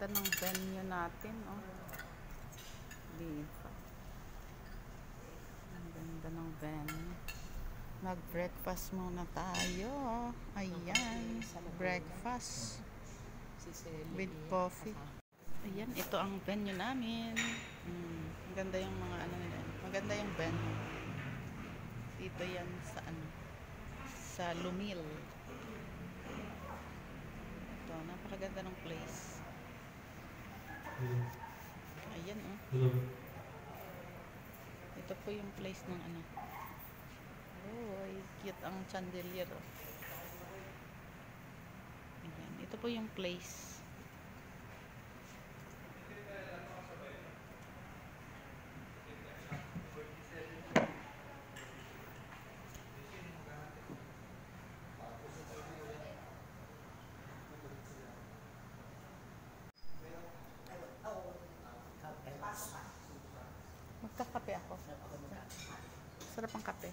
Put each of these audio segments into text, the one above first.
ganda ng venue natin, oh. Dito. Ang ganda ng venue. Mag-breakfast muna tayo. Ayan. Breakfast. With coffee. Ayan, ito ang venue namin. Ang ganda yung mga ano nila. Maganda yung venue. Dito yan sa ano. Sa Lumil. Ito, napakaganda ng place. Ayan, oh. Ito po yung place ng ano. Oh, ay cute ang chandelier, oh. Ayan, ito po yung place. Magkakape ako. Sarap ang kape.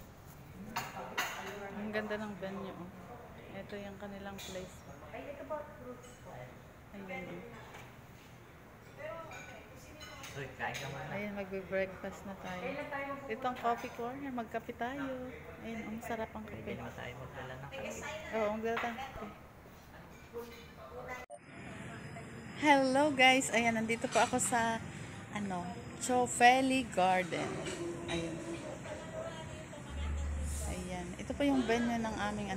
Ang ganda ng venue, oh. Ito yung kanilang place. Ayan, oh. Ayan, magbe-breakfast na tayo. Ito ang coffee corner. Magkape tayo. Ayan, ang sarap ang kape. Oo, magdala tayo ng kape. Hello guys. Ayan, nandito po ako sa Cioffi Garden. Ayan. Ayan. Ito po yung venue ng aming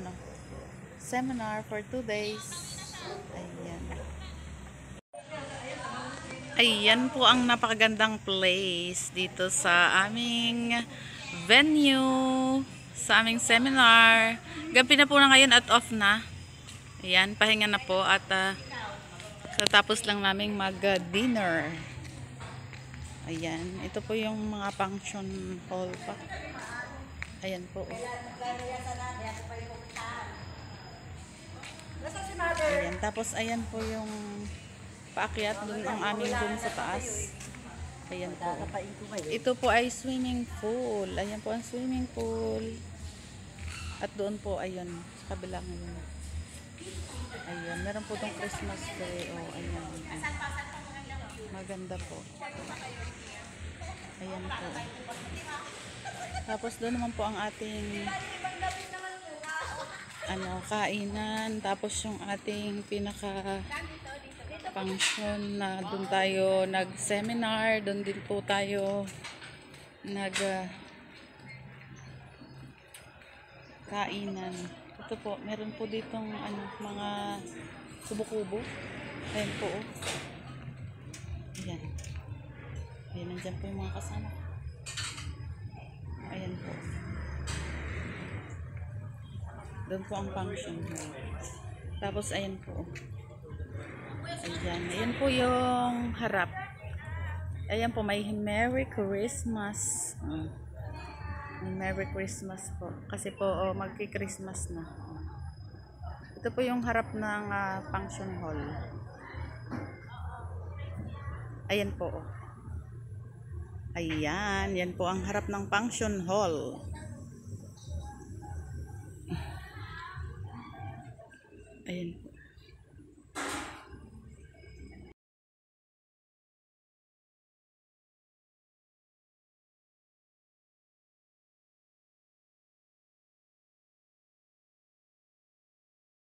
seminar for 2 days. Ayan. Ayan po ang napakagandang place dito sa aming venue, sa aming seminar. Gabi na po na ngayon at off na. Ayan, pahinga na po at katapos lang naming mag-dinner. Ayan, ito po yung mga function hall pa. Ayan po. Ayan, tapos ayan po yung paakyat dun ang aming room sa taas. Ayan po. Ito po ay swimming pool. Ayan po ang swimming pool. At doon po, ayun, sa kabila ngayon. Ayan, meron po itong Christmas tree. Oh, ayan. Maganda po. Ayan po. Tapos doon naman po ang ating kainan. Tapos yung ating pinaka function na doon tayo nag-seminar. Doon din po tayo kainan. Ito po, meron po ditong mga kubo-kubo. Ayan po, oh. Ayan. Ayan, nandyan po yung mga kasama. Ayan po. Doon po ang function. Tapos, ayan po. Ayan. Ayan po yung harap. Ayan po, may Merry Christmas. May Merry Christmas po. Kasi po, magki-Christmas na. Ito po yung harap ng function hall. Ayan po. Ayan. Yan po ang harap ng function hall. Ayan po.